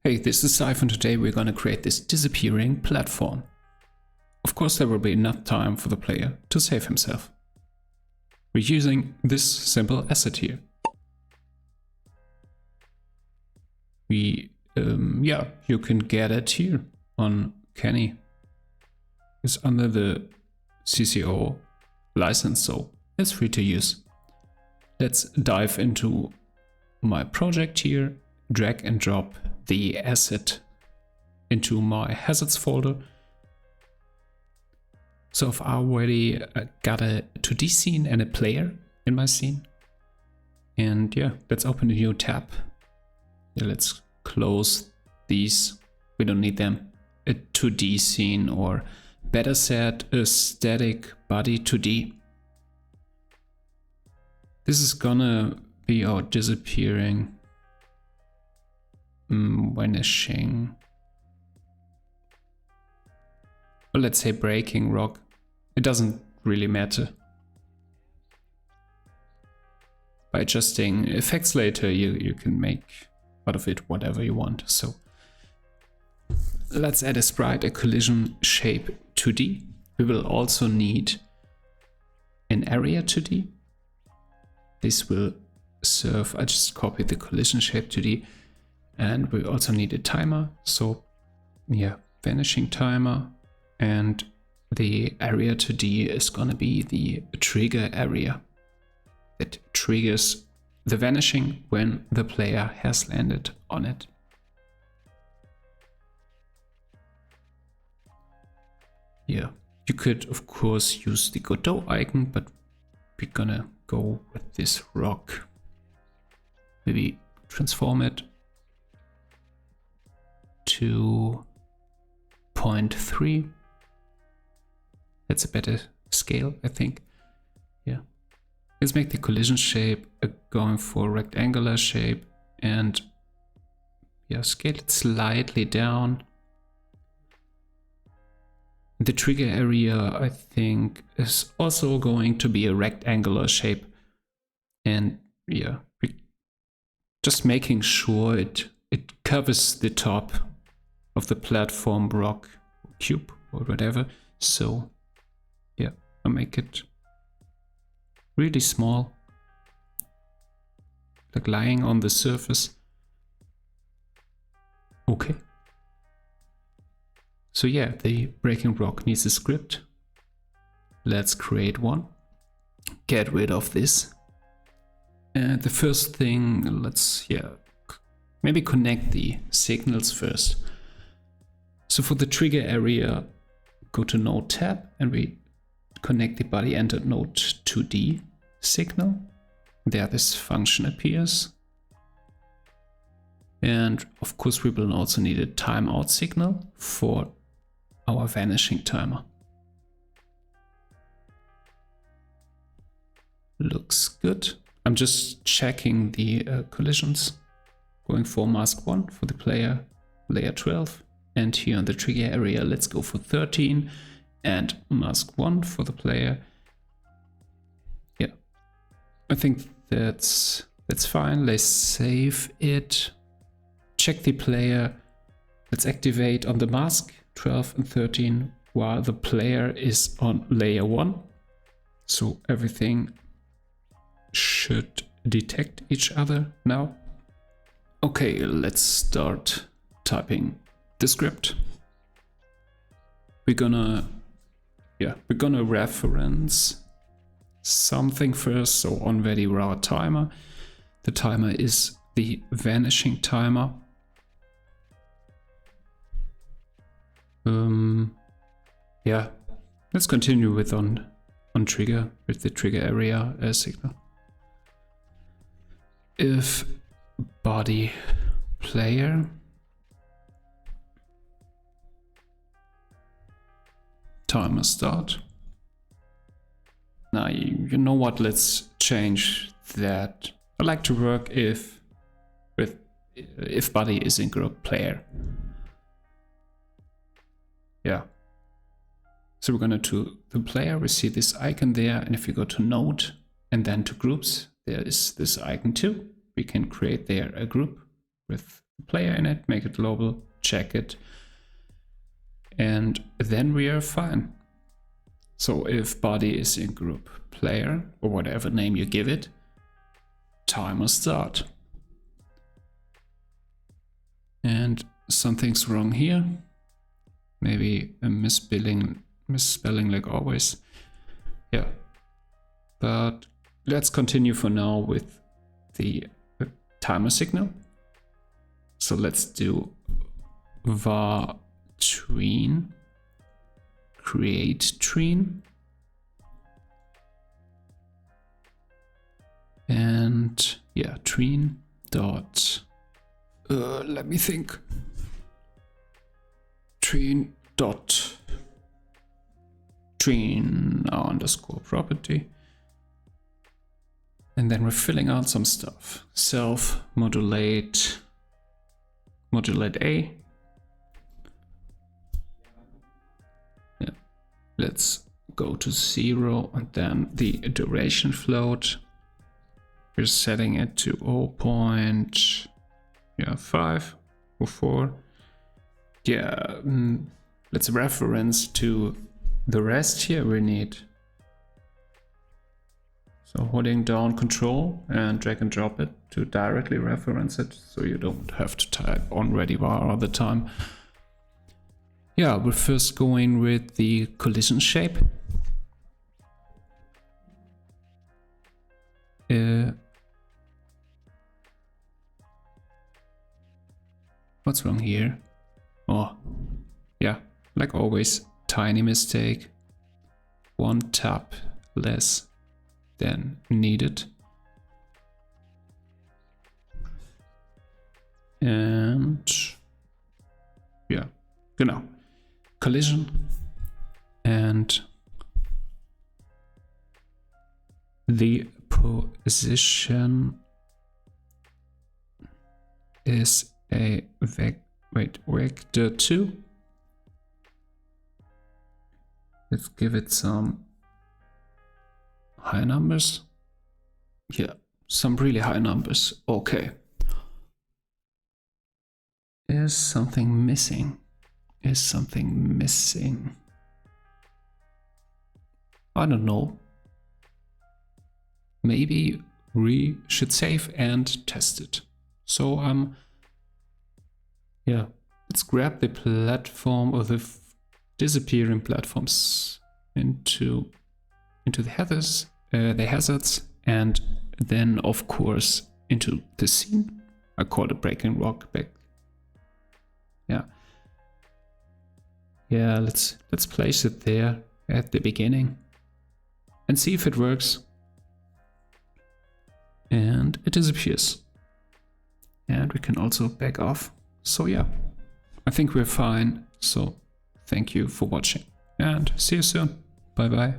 Hey, this is Cypher, and today we're gonna create this disappearing platform. Of course, there will be enough time for the player to save himself. We're using this simple asset here. You can get it here on Kenny. It's under the CC0 license, so it's free to use. Let's dive into my project here, drag and drop the asset into my assets folder. So I've already got a 2D scene and a player in my scene. And yeah, let's open a new tab. Yeah, let's close these. We don't need them. A 2D scene, or better said, a static body 2D. This is gonna be our disappearing, vanishing, or let's say breaking rock. It doesn't really matter. By adjusting effects later, you can make out of it whatever you want. So let's add a sprite, a collision shape 2D. We will also need an area 2D. This will serve, I just copied the collision shape 2D, and we also need a timer. So yeah, vanishing timer, and the area 2D is gonna be the trigger area that triggers the vanishing when the player has landed on it. Yeah, you could of course use the Godot icon, but we're gonna go with this rock. Maybe transform it to 0.3. That's a better scale, I think. Yeah. Let's make the collision shape going for rectangular shape, and yeah, scale it slightly down. The trigger area, I think, is also going to be a rectangular shape. And yeah, just making sure it covers the top of the platform, rock, cube, or whatever. So yeah, I'll make it really small, like lying on the surface. Okay. So yeah, the breaking rock needs a script. Let's create one. Get rid of this. And the first thing, let's maybe connect the signals first. So for the trigger area, go to Node tab, and we connect the body entered node 2D signal. There this function appears. And of course we will also need a timeout signal for our vanishing timer. Looks good. I'm just checking the collisions, going for mask 1 for the player, layer 12, and here on the trigger area let's go for 13 and mask 1 for the player. Yeah, I think that's fine. Let's save it. Check the player. Let's activate on the mask 12 and 13 while the player is on layer 1. So everything should detect each other now. Okay, let's start typing the script. We're gonna reference something first. So on very raw timer. The timer is the vanishing timer. Yeah, let's continue with on trigger with the trigger area signal. If body player timer start. Now you know what? Let's change that. I like to work if body is in group player. Yeah. So we're gonna to the player, we see this icon there, and if we go to node and then to groups, there is this icon too. We can create there a group with player in it, make it global, check it, and then we are fine. So if body is in group player, or whatever name you give it, timer start. And something's wrong here. Maybe a misspelling like always. Yeah. But let's continue for now with the timer signal. So let's do var tween create tween, and yeah, tween dot let me think, tween dot tween underscore property, and then we're filling out some stuff. Self modulate A. Yeah, let's go to 0, and then the duration float, we're setting it to 0.5 or 4. Yeah, let's reference to the rest here we need. So holding down Control and drag and drop it to directly reference it, so you don't have to type on ready var all the time. Yeah, we're first going with the collision shape. What's wrong here? Oh, yeah, like always, tiny mistake. One tap less than needed. And yeah, genau. Collision, and the position is a vector 2. Let's give it some high numbers. Yeah, some really high numbers. Okay. Is something missing? Is something missing? I don't know. Maybe we should save and test it. So yeah, let's grab the platform, or the disappearing platforms into the hazards, and then of course into the scene. I call it breaking rock back. Yeah, let's place it there at the beginning and see if it works. And it disappears. And we can also back off. So yeah, I think we're fine. So thank you for watching and see you soon. Bye bye.